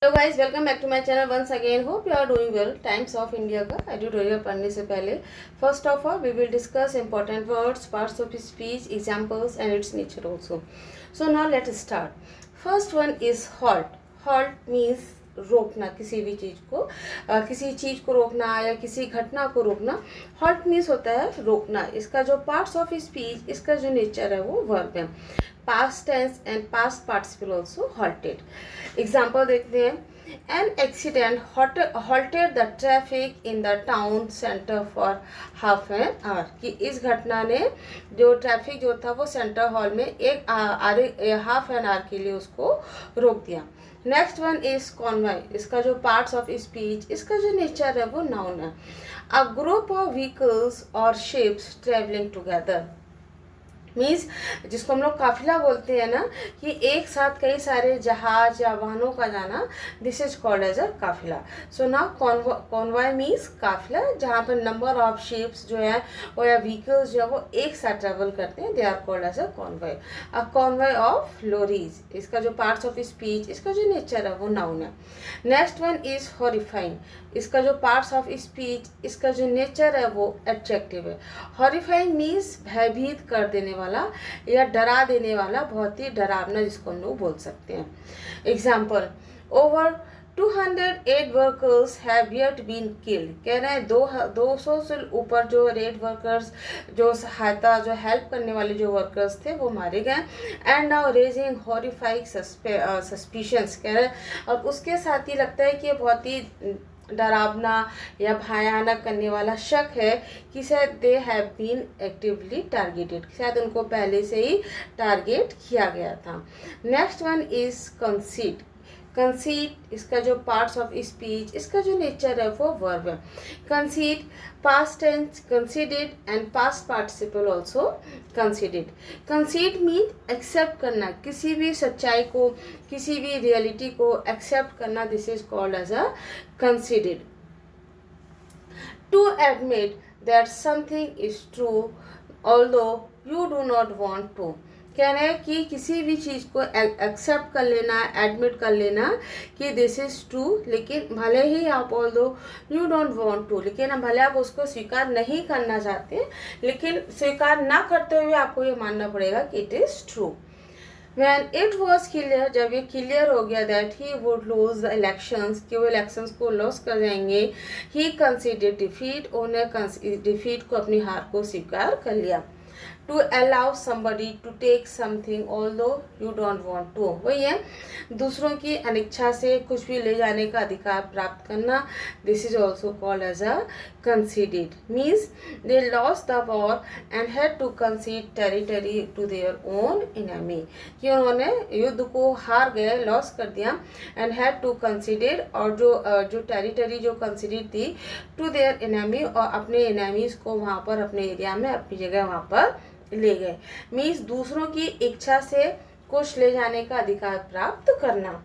Hello guys, welcome back to my channel once again. Hope you are doing well. Times of India का editorial पढ़ने से पहले first of all we will discuss important words, parts of speech, examples and its nature also. So now let us start. First one is halt. Halt means रोकना किसी भी चीज़ को, किसी चीज़ को रोकना या किसी घटना को रोकना। हॉल्ट मीन्स होता है रोकना। इसका जो पार्ट्स ऑफ स्पीच, इसका जो नेचर है वो वर्ब है। Past tense and past participle also halted. Example देखते हैं। An accident halted the traffic in the town centre for half an hour. कि इस घटना ने जो ट्रैफिक जो था वो सेंटर हॉल में एक आधे हाफ एन आवर के लिए उसको रोक दिया। Next one is convoy. इसका जो पार्ट्स ऑफ स्पीच, इसका जो नेचर है वो नाउन है। अ ग्रुप ऑफ व्हीकल्स और शिप्स ट्रेवलिंग टुगेदर मीन्स जिसको हम लोग काफिला बोलते हैं ना, कि एक साथ कई सारे जहाज या वाहनों का जाना, this is called as a काफिला। सो नाउ कॉन्वॉय मीन्स काफिला, जहाँ पर नंबर ऑफ शिप्स जो है वो या व्हीकल्स जो है वो एक साथ ट्रेवल करते हैं, they are called as a convoy. A convoy of lorries. इसका जो पार्ट्स ऑफ स्पीच, इसका जो नेचर है वो नाउन है। Next one is horrifying. इसका जो पार्ट्स ऑफ स्पीच, इसका जो नेचर है वो एडजेक्टिव है। हॉरिफाइंग मीन्स भयभीत कर देने वाला या डरा देने वाला, बहुत ही डरावना, जिसको हम लोग बोल सकते हैं। Example, over 208 workers have yet been killed. कह रहे हैं 200 से ऊपर जो रेड वर्कर्स, जो सहायता, जो हेल्प करने वाले जो वर्कर्स थे वो मारे गए। And now raising horrifying suspicions. कह रहे हैं और उसके साथ ही लगता है कि ये बहुत ही डरावना या भयानक करने वाला शक है कि शायद they have been actively targeted, शायद उनको पहले से ही टारगेट किया गया था। Next one is concede. Concede, इसका जो पार्ट्स ऑफ स्पीच, इसका जो नेचर है वो वर्ब है। Concede, past tense conceded and past participle also conceded. Concede mean accept करना, किसी भी सच्चाई को, किसी भी रियलिटी को एक्सेप्ट करना, this is called as a conceded. To admit that something is true although you do not want to. कह रहे हैं कि किसी भी चीज़ को एक्सेप्ट कर लेना, एडमिट कर लेना कि दिस इज़ ट्रू, लेकिन भले ही आप although you don't want to, लेकिन भले आप उसको स्वीकार नहीं करना चाहते, लेकिन स्वीकार ना करते हुए आपको ये मानना पड़ेगा कि it is true. When it was clear, जब ये क्लियर हो गया that he would lose the elections, कि वो इलेक्शंस को लॉस कर जाएंगे, he considered defeat, उन्हें डिफीट को, अपनी हार को स्वीकार कर लिया। To allow somebody to take something although you don't want to, वही है दूसरों की अनिच्छा से कुछ भी ले जाने का अधिकार प्राप्त करना, this is also called as a conceded. Means they lost the war and had to concede territory to their own enemy, कि उन्होंने युद्ध को हार गए, लॉस कर दिया, एंड हैड टू कंसीडेड, और जो टेरिटरी जो कंसीडेड थी, टू देयर एनिमी, और अपने एनिमीज को वहाँ पर, अपने एरिया में, अपनी जगह वहाँ पर ले गए। मीन्स दूसरों की इच्छा से कुछ ले जाने का अधिकार प्राप्त करना।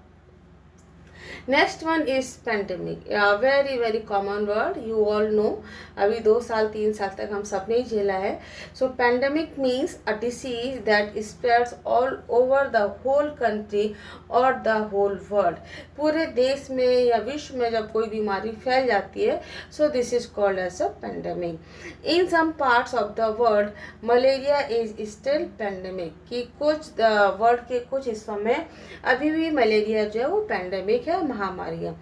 Next one is pandemic. Very very common word, you all know. अभी 2 साल 3 साल तक हम सब ने ही झेला है। So pandemic means a disease that spreads all over the whole country और द होल वर्ल्ड। पूरे देश में या विश्व में जब कोई बीमारी फैल जाती है, so this is called as a pandemic. In some parts of the world malaria is still pandemic, कि कुछ वर्ल्ड के कुछ हिस्सों में अभी भी मलेरिया जो है वो पेंडेमिक है, महामारी है।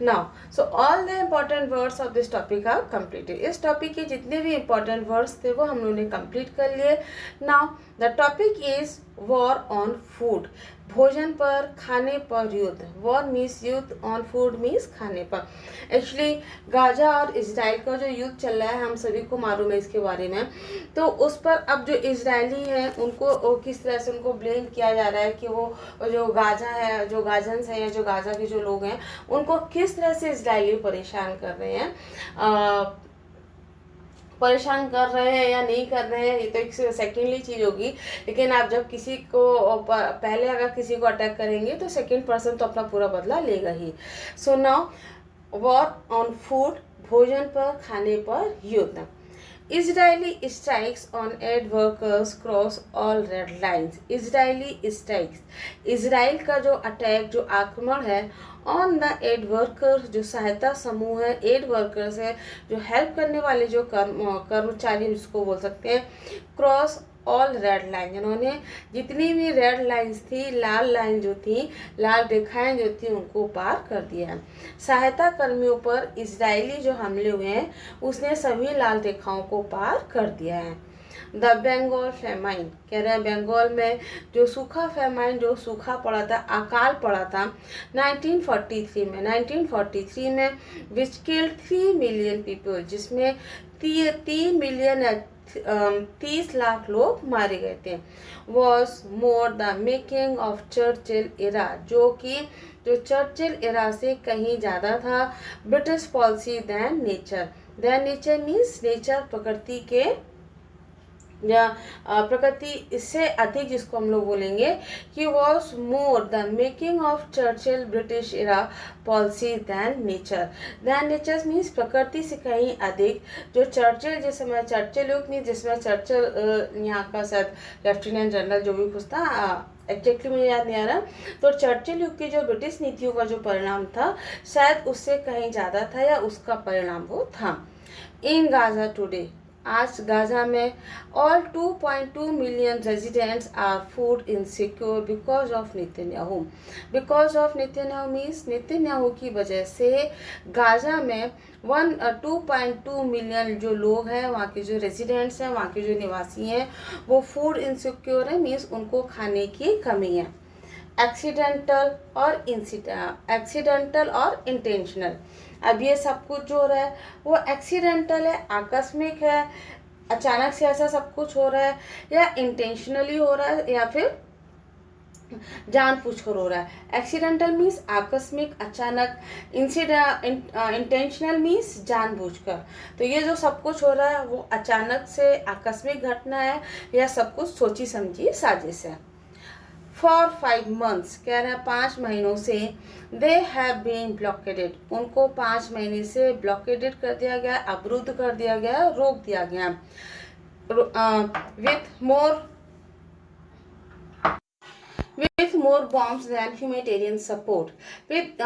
Now so all the important words of this topic are completed. इस टॉपिक के जितने भी इम्पोर्टेंट वर्ड्स थे वो हम लोगों ने कंप्लीट कर लिए। Now the topic is war on food. भोजन पर, खाने पर युद्ध। वॉर मीन्स युद्ध, ऑन फूड मीन्स खाने पर। एक्चुअली गाजा और इजराइल का जो युद्ध चल रहा है, हम सभी को मालूम है इसके बारे में। तो उस पर अब जो इजरायली हैं उनको किस तरह से उनको ब्लेम किया जा रहा है कि वो जो गाजा है, जो गाजन्स हैं या जो गाजा के जो लोग हैं, उनको किस तरह से इजरायली परेशान कर रहे हैं, परेशान कर रहे हैं या नहीं कर रहे हैं, ये तो एक सेकेंडली चीज़ होगी। लेकिन आप जब किसी को पहले अगर किसी को अटैक करेंगे तो सेकेंड पर्सन तो अपना पूरा बदला लेगा ही। So now war on food, भोजन पर, खाने पर युद्ध। Israeli strikes on aid workers cross all red lines. Israeli strikes, Israel का जो अटैक, जो आक्रमण है ऑन द एड वर्कर, जो सहायता समूह है, एड वर्कर्स है, जो हेल्प करने वाले जो कर्मचारी जिसको बोल सकते हैं, क्रॉस ऑल रेड लाइन, इन्होंने जितनी भी रेड लाइंस थी, लाल लाइन जो थी, लाल रेखाएं जो थी, उनको पार कर दिया है। सहायता कर्मियों पर इजरायली जो हमले हुए हैं उसने सभी लाल रेखाओं को पार कर दिया है। द बंगाल फेमाइन, कह रहे हैं बंगाल में जो सूखा फेमाइन, जो सूखा पड़ा था, अकाल पड़ा था 1943 में विच किल्ड 3 मिलियन पीपल, जिसमें 3 मिलियन 30 लाख लोग मारे गए थे। Was more the making of Churchill era, जो चर्चिल इरा से कहीं ज़्यादा था। British policy than nature means nature, प्रकृति के या प्रकृति इससे अधिक, जिसको हम लोग बोलेंगे कि was more the making of Churchill British era policy than nature means प्रकृति से कहीं अधिक। जो चर्चिल, जिस समय चर्चिल युग नहीं, जिसमें चर्चिल यहाँ का शायद लेफ्टिनेंट जनरल जो भी कुछ था, एग्जैक्टली मुझे याद नहीं आ रहा, तो चर्चिल युग की जो ब्रिटिश नीतियों का जो परिणाम था शायद उससे कहीं ज़्यादा था या उसका परिणाम वो था। इन गाजा टुडे, आज गाजा में all 2.2 million residents are food insecure because of Netanyahu. Because of Netanyahu means Netanyahu की वजह से गाजा में 2.2 मिलियन जो लोग हैं, वहाँ के जो रेजिडेंट्स हैं, वहाँ के जो निवासी हैं, वो फूड इनसिक्योर है, मीन्स उनको खाने की कमी है। एक्सीडेंटल और इंटेंशनल, अब ये सब कुछ जो हो रहा है वो एक्सीडेंटल है, आकस्मिक है, अचानक से ऐसा सब कुछ हो रहा है, या इंटेंशनली हो रहा है, या फिर जानबूझकर हो रहा है। एक्सीडेंटल मीन्स आकस्मिक, अचानक, इंटेंशनल मीन्स जानबूझकर। तो ये जो सब कुछ हो रहा है वो अचानक से आकस्मिक घटना है या सब कुछ सोची समझी साजिश है। फॉर 5 months, कह रहे हैं 5 महीनों से, दे हैव बीन ब्लॉकेडेड, उनको 5 महीने से ब्लॉकेडेड कर दिया गया, अवरुद्ध कर दिया गया, रोक दिया गया। with more bombs than humanitarian support, with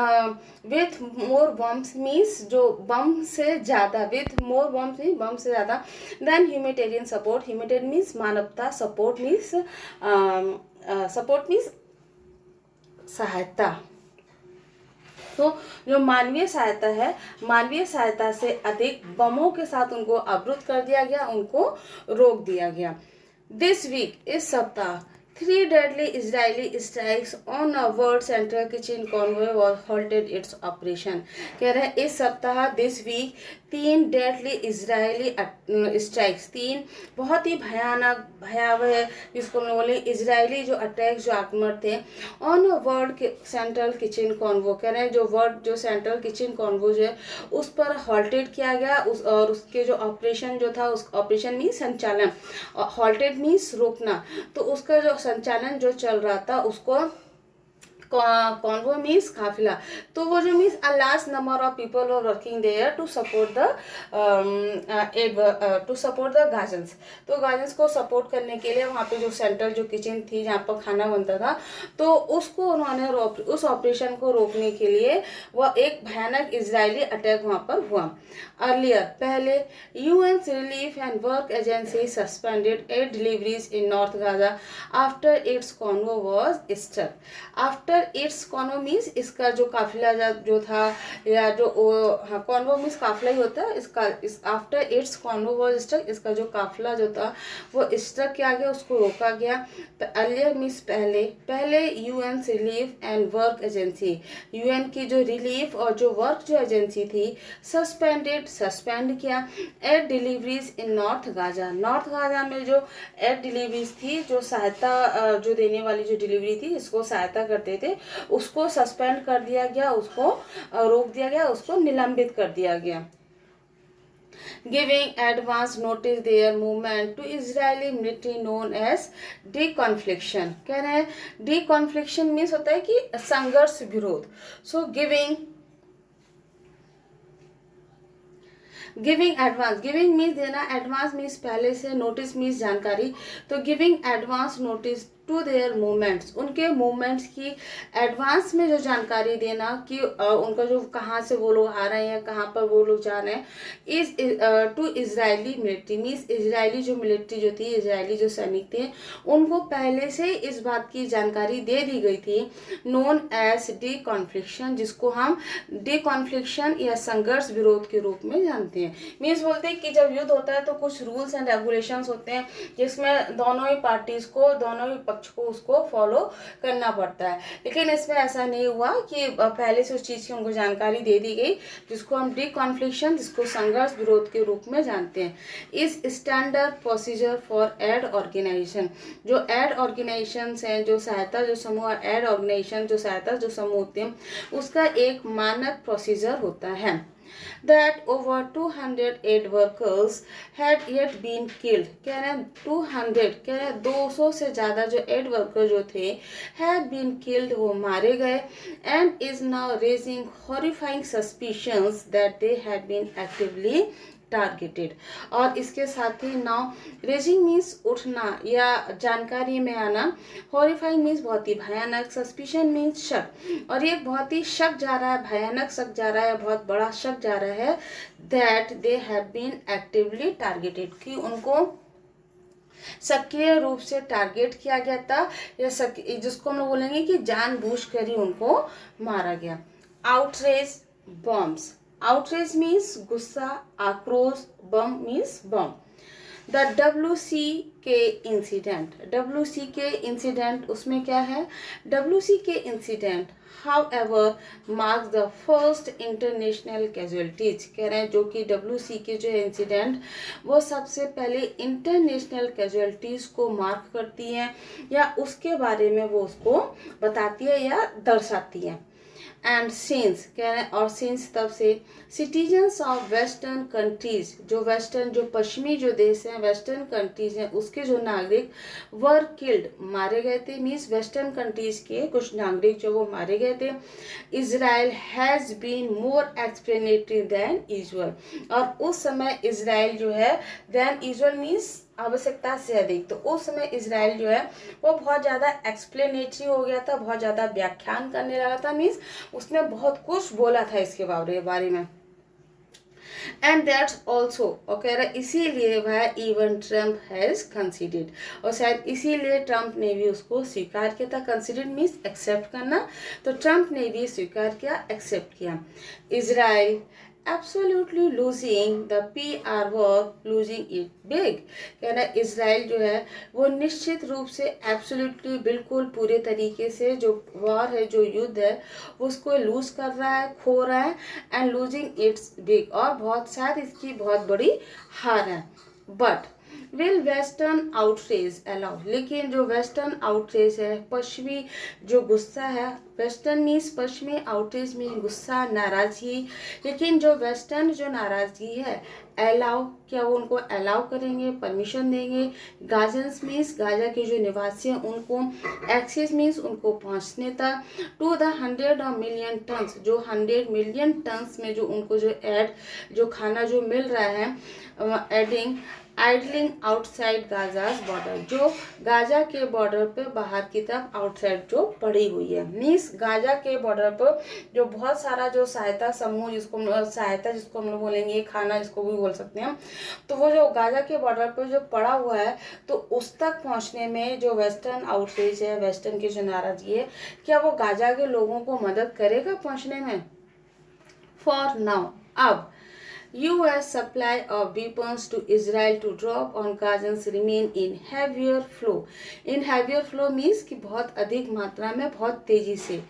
more bombs means जो बम से ज़्यादा, with more bombs means बम से ज़्यादा, than humanitarian support, humanitarian means मानवता, support means सहायता। तो जो मानवीय सहायता है, मानवीय सहायता से अधिक बमों के साथ उनको अवरुद्ध कर दिया गया, उनको रोक दिया गया। दिस वीक, इस सप्ताह, 3 deadly Israeli strikes on a world central kitchen convoy was halted its operation। कह रहे हैं इस सप्ताह, this week, 3 deadly Israeli strikes, 3 बहुत ही भयानक, भयावह, जिसको हम बोले इजरायली जो अटैक, जो आक्रमण थे, on world central kitchen convo, कह रहे हैं जो सेंट्रल किचन कॉन्वो जो है उस पर हॉल्टेड किया गया, और उसके जो ऑपरेशन जो था, उस ऑपरेशन मीन संचालन, हॉल्टेड मीन्स रोकना, तो उसका जो संचालन जो चल रहा था उसको कॉन्वो मीन्स काफिला, तो वो जो means a large number of people were working there to support the guardians, तो गार्जियंस को सपोर्ट करने के लिए वहाँ पे जो सेंट्रल जो किचन थी जहाँ पर खाना बनता था, तो उसको उन्होंने उस ऑपरेशन को रोकने के लिए वह एक भयानक इजरायली अटैक वहाँ पर हुआ। अर्लियर, पहले, UN relief and work agency suspended aid deliveries in north Gaza after its convoy was stuck. After its convoy means इसका जो काफिला जो था, या जो कॉन्वो मीन्स काफिला ही होता है, इसका after its convoy was stuck, इसका जो काफिला जो था वो स्टक किया गया, उसको रोका गया। अर्लियर मीन्स पहले UN relief and work agency, UN की जो रिलीफ और जो वर्क जो एजेंसी थी, सस्पेंड किया add deliveries in north Gaza, north Gaza में जो एड डिलीवरीज थी, जो सहायता जो देने वाली जो डिलीवरी थी, इसको सहायता करते थे, उसको सस्पेंड कर दिया गया, उसको रोक दिया गया, उसको निलंबित कर दिया गया। Giving advance notice their movement to Israeli military known as deconfliction, कह रहे हैं डिकॉन्फ्लिक्शन मीन्स होता है कि संघर्ष, विरोध। सो गिविंग एडवांस, मीन्स देना, एडवांस मीन्स पहले से, नोटिस मीन्स जानकारी, तो giving advance notice to their movements, उनके मूवमेंट्स की एडवांस में जो जानकारी देना कि उनका जो कहाँ से वो लोग आ रहे हैं, कहाँ पर वो लोग जा रहे हैं, is to Israeli military, means Israeli जो मिलिट्री जो थी, इजरायली जो सैनिक थे, उनको पहले से इस बात की जानकारी दे दी गई थी, नोन एज डी कॉन्फ्लिक्शन, जिसको हम डी कॉन्फ्लिक्शन या संघर्ष विरोध के रूप में जानते हैं। मीन्स बोलते हैं कि जब युद्ध होता है तो कुछ रूल्स एंड रेगुलेशंस होते हैं जिसमें दोनों ही पार्टीज को, दोनों ही पक्ष को उसको फॉलो करना पड़ता है, लेकिन इसमें ऐसा नहीं हुआ कि पहले से उस चीज़ की उनको जानकारी दे दी गई, जिसको हम डी कॉन्फ्लिक्शन, जिसको संघर्ष विरोध के रूप में जानते हैं। इस standard procedure for aid organisation, जो एड ऑर्गेनाइजेशन हैं, जो सहायता जो समूह, एड ऑर्गेनाइजेशन जो सहायता जो समूह होते हैं, उसका एक मानक प्रोसीजर होता है। That over 200 aid workers had yet been killed, कह रहे हैं 200, कह रहे हैं 200 से ज़्यादा जो एड वर्कर जो थे had been killed, वो मारे गए, and is now raising horrifying suspicions that they had been actively targeted. और इसके साथ ही नाउ रेजिंग मीन्स उठना या जानकारी में आना, हॉरिफाइंग मीन्स बहुत ही भयानक, सस्पिशन मीन्स शक, और ये बहुत ही शक जा रहा है, भयानक शक जा रहा है, बहुत बड़ा शक जा रहा है, that they have been actively targeted, कि उनको सक्रिय रूप से टारगेट किया गया था, या जिसको हम लोग बोलेंगे कि जानबूझकर ही उनको मारा गया। आउटरेज बॉम्ब्स, outrage means गुस्सा, आक्रोश, बम means bomb. The WCK incident, WCK incident उसमें क्या है, WCK incident however marks the first international casualties, कह रहे हैं जो कि WCK जो है इंसिडेंट, वो सबसे पहले इंटरनेशनल कैजुअलिटीज को मार्क करती है, या उसके बारे में वो उसको बताती है या दर्शाती है। एंड सिंस, कह रहे हैं और सिंस तब से, सिटीजन्स ऑफ वेस्टर्न कंट्रीज, जो वेस्टर्न जो पश्चिमी जो देश हैं, वेस्टर्न कंट्रीज हैं, उसके जो नागरिक वर किल्ड, मारे गए थे, मीन्स वेस्टर्न कंट्रीज के कुछ नागरिक जो वो मारे गए थे। Israel has been more explanatory than usual, और उस समय इजराइल जो है, दैन यूजुअल मीन्स आवश्यकता से अधिक, तो उस समय इजराइल जो है वो बहुत ज़्यादा एक्सप्लेनेटरी हो गया था, बहुत ज़्यादा व्याख्यान करने लगा था, मीन्स उसने बहुत कुछ बोला था इसके बारे में। एंड दैट्स ऑल्सो, और कह रहा है इसीलिए वह इवन ट्रम्प हैज़ कंसिडर्ड, और शायद इसीलिए ट्रम्प ने भी उसको स्वीकार किया था। कंसिडर्ड मीन्स एक्सेप्ट करना, तो ट्रम्प ने भी स्वीकार किया, एक्सेप्ट किया। Israel absolutely losing the PR war, losing it big, कह रहा है इजराइल जो है वो निश्चित रूप से absolutely बिल्कुल पूरे तरीके से जो वॉर है, जो युद्ध है, उसको लूज कर रहा है, खो रहा है, एंड लूजिंग इट्स बिग, और बहुत शायद इसकी बहुत बड़ी हार है। But will western outrage allow, लेकिन जो वेस्टर्न आउटरेज है, पश्चिमी जो गुस्सा है, वेस्टर्न मीन्स पश्चिमी, आउटरेज मीन गुस्सा, नाराजगी, लेकिन जो वेस्टर्न जो नाराजगी है, अलाउ, क्या वो उनको अलाउ करेंगे, परमिशन देंगे। गाजन्स मीन्स गाजा के जो निवासी हैं उनको, एक्सेस मीन्स उनको पहुंचने तक, टू द 100 मिलियन टन्स, जो 100 मिलियन टन्स में जो उनको जो जो खाना जो मिल रहा है, एडिंग आइडलिंग आउटसाइड गाजाज बॉर्डर, जो गाजा के बॉर्डर पे बाहर की तरफ आउटसाइड जो पड़ी हुई है, मीन्स गाजा के बॉर्डर पर जो बहुत सारा जो सहायता समूह, जिसको सहायता जिसको हम लोग बोलेंगे, खाना जिसको भी बोल सकते हैं, तो वो जो गाजा के बॉर्डर पर जो पड़ा हुआ है, तो उस तक पहुंचने में जो वेस्टर्न आउटरीच है, वेस्टर्न की जो नाराजगी है, क्या वो गाजा के लोगों को मदद करेगा पहुंचने में? फॉर नाउ, अब U.S. supply of weapons to Israel to drop on Gazans remain in heavier flow. In heavier flow means कि बहुत अधिक मात्रा में, बहुत तेजी से।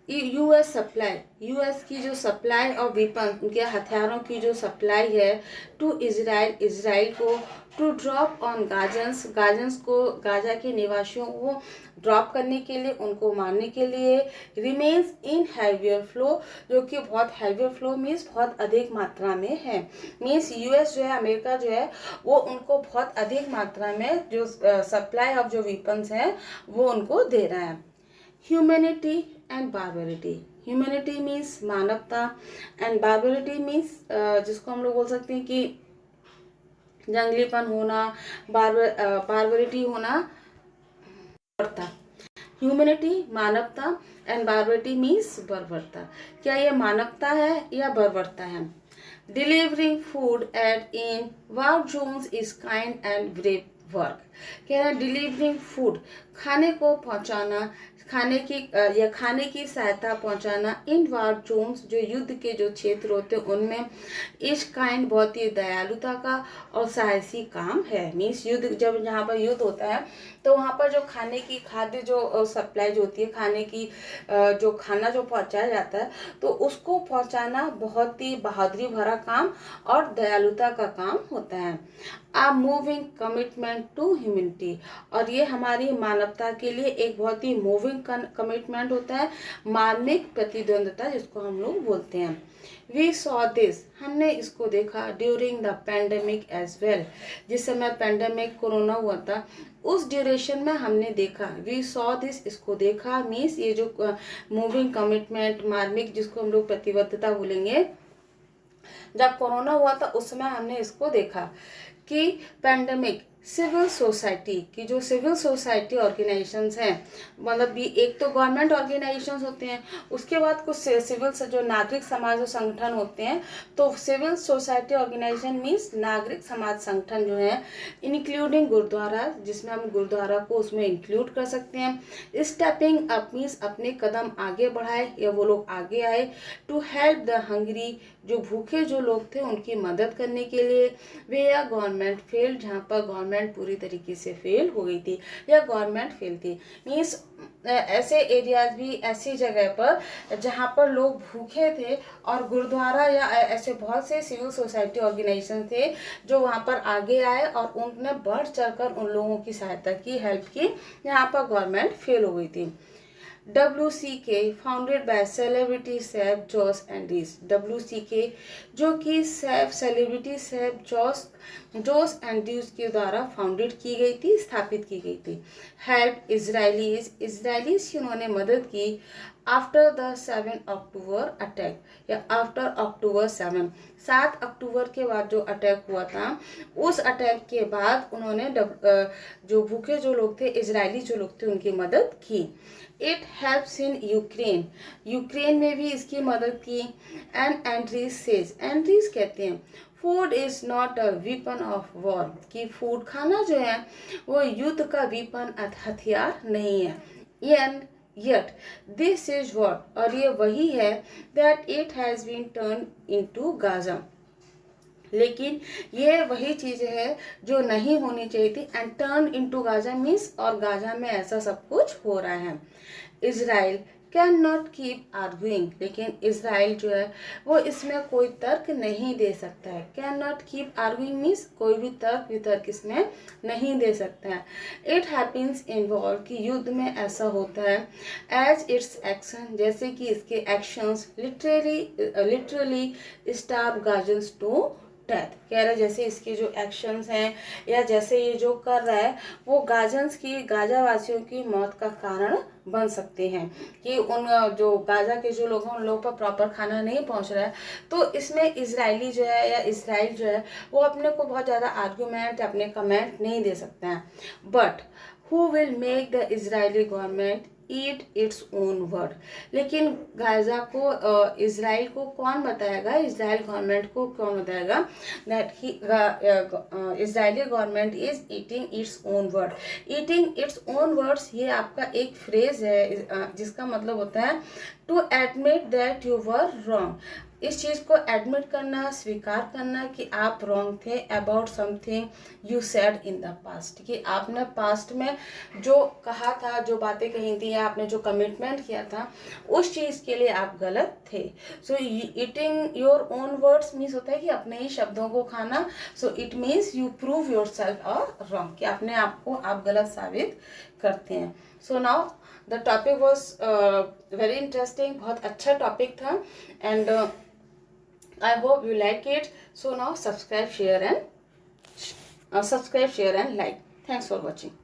यूएस सप्लाई, यूएस की जो सप्लाई और वेपन, उनके हथियारों की जो सप्लाई है टू इजराइल, इजराइल को, टू ड्रॉप ऑन गाजन्स, गाजन्स को, गाजा के निवासियों को ड्रॉप करने के लिए, उनको मारने के लिए, रिमेन्स इन हैवियर फ्लो, जो कि बहुत हैवियर फ्लो मीन्स बहुत अधिक मात्रा में है, मीन्स यूएस जो है, अमेरिका जो है, वो उनको बहुत अधिक मात्रा में जो सप्लाई ऑफ जो वेपन्स हैं वो उनको दे रहा है। ह्यूमैनिटी एंड बार्बरिटी, ह्यूमैनिटी मीन्स मानवता, एंड बार्बरिटी मीन्स जिसको हम लोग बोल सकते हैं कि जंगलीपन होना, बार्बरिटी होना, बर्बरता, ह्यूमैनिटी मानवता, एंड बार्बरिटी मीन्स बर्बरता। क्या ये मानवता है या बर्बरता है? Delivering food at in war zones is kind and brave work. कह रहे हैं डिलीवरिंग फूड, खाने को पहुंचाना, खाने की या खाने की सहायता पहुंचाना इन वार जोन्स, जो युद्ध के जो क्षेत्र होते हैं उनमें, इस काइंड बहुत ही दयालुता का और साहसी काम है। मीन्स युद्ध, जब जहाँ पर युद्ध होता है तो वहाँ पर जो खाने की खाद्य जो सप्लाई जो होती है, खाने की जो खाना जो पहुँचाया जाता है, तो उसको पहुँचाना बहुत ही बहादुरी भरा काम और दयालुता का काम होता है। आ मूविंग कमिटमेंट टू ह्यूमैनिटी, और ये हमारी मानवता के लिए एक बहुत ही मूविंग कमिटमेंट होता है, मानविक प्रतिद्वंदता जिसको हम लोग बोलते हैं। वी सॉ दिस, हमने इसको देखा during the pandemic as well, जिस समय पेंडेमिक कोरोना हुआ था उस ड्यूरेशन में हमने देखा। वी सॉ दिस, इसको देखा मीन्स ये जो मूविंग कमिटमेंट, मार्मिक जिसको हम लोग प्रतिबद्धता बोलेंगे, जब कोरोना हुआ था उस समय हमने इसको देखा कि पेंडेमिक सिविल सोसाइटी की, जो सिविल सोसाइटी ऑर्गेनाइजेशंस हैं, मतलब ये एक तो गवर्नमेंट ऑर्गेनाइजेशंस होते हैं, उसके बाद कुछ सिविल जो नागरिक समाज जो संगठन होते हैं, तो सिविल सोसाइटी ऑर्गेनाइजेशन मीन्स नागरिक समाज संगठन जो है, इंक्लूडिंग गुरुद्वारा, जिसमें हम गुरुद्वारा को उसमें इंक्लूड कर सकते हैं। स्टेपिंग अप मीन्स अपने कदम आगे बढ़ाए या वो लोग आगे आए, टू हेल्प द हंगरी, जो भूखे जो लोग थे उनकी मदद करने के लिए। वे या गवर्नमेंट फेल, जहाँ पर गवर्नमेंट पूरी तरीके से फेल हो गई थी या गवर्नमेंट फेल थी, मीन्स ऐसे एरियाज भी, ऐसी जगह पर जहाँ पर लोग भूखे थे और गुरुद्वारा या ऐसे बहुत से सिविल सोसाइटी ऑर्गेनाइजेशन थे जो वहाँ पर आगे आए और उनने बढ़ चढ़कर उन लोगों की सहायता की, हेल्प की, यहाँ पर गवर्नमेंट फेल हो गई थी। WCK founded by celebrity chef Jose Andres, WCK जो कि chef celebrity chef Jose Andres के द्वारा फाउंडेड की गई थी, स्थापित की गई थी। हेल्प इजराइलीज की उन्होंने मदद की आफ्टर द 7 अक्टूबर अटैक, या आफ्टर अक्टूबर 7 अक्टूबर के बाद जो अटैक हुआ था, उस अटैक के बाद उन्होंने जो भूखे जो लोग थे, इजरायली जो लोग थे, उनकी मदद की। इट हेल्प्स इन यूक्रेन में भी इसकी मदद की। एंड एंड्रीज कहते हैं food is not a weapon of war, कि फूड खाना जो है वो युद्ध का वीपन हथियार नहीं है। And yet this is what, और ये वही है, that it has been turned into Gaza, लेकिन ये वही चीज है जो नहीं होनी चाहिए थी। And turn into Gaza means, और गाजा में ऐसा सब कुछ हो रहा है। Israel can not keep arguing, लेकिन इसराइल जो है वो इसमें कोई तर्क नहीं दे सकता है। Can not keep arguing means कोई भी तर्क वितर्क इसमें नहीं दे सकता है। इट हैपन्स इन वॉर, कि युद्ध में ऐसा होता है, एज इट्स एक्शन, जैसे कि इसके actions literally starve Gazans to death. कह रहे जैसे इसके जो एक्शंस हैं या जैसे ये जो कर रहा है वो गाजन्स की, गाजा वासियों की मौत का कारण बन सकते हैं, कि उन जो गाजा के जो लोग हैं उन लोगों पर प्रॉपर खाना नहीं पहुंच रहा है। तो इसमें इजरायली जो है या इसराइल जो है वो अपने को बहुत ज़्यादा आर्ग्यूमेंट, अपने कमेंट नहीं दे सकते हैं। But who will make the Israeli government eat its own word, लेकिन गाजा को, इसराइल को कौन बताएगा, इसराइल गवर्नमेंट को कौन बताएगा that the Israeli government is eating its own word. Eating its own words, ये आपका एक फ्रेज है जिसका मतलब होता है to admit that you were wrong, इस चीज़ को एडमिट करना, स्वीकार करना कि आप रॉन्ग थे about something you said in the past, कि आपने पास्ट में जो कहा था, जो बातें कही थी या आपने जो कमिटमेंट किया था उस चीज़ के लिए आप गलत थे। So eating your own words means होता है कि अपने ही शब्दों को खाना। So it means you prove your self और रॉन्ग, कि अपने आप को आप गलत साबित करते हैं। So now the topic was very interesting, बहुत अच्छा टॉपिक था and I hope you like it. So now subscribe, share and like. Thanks for watching.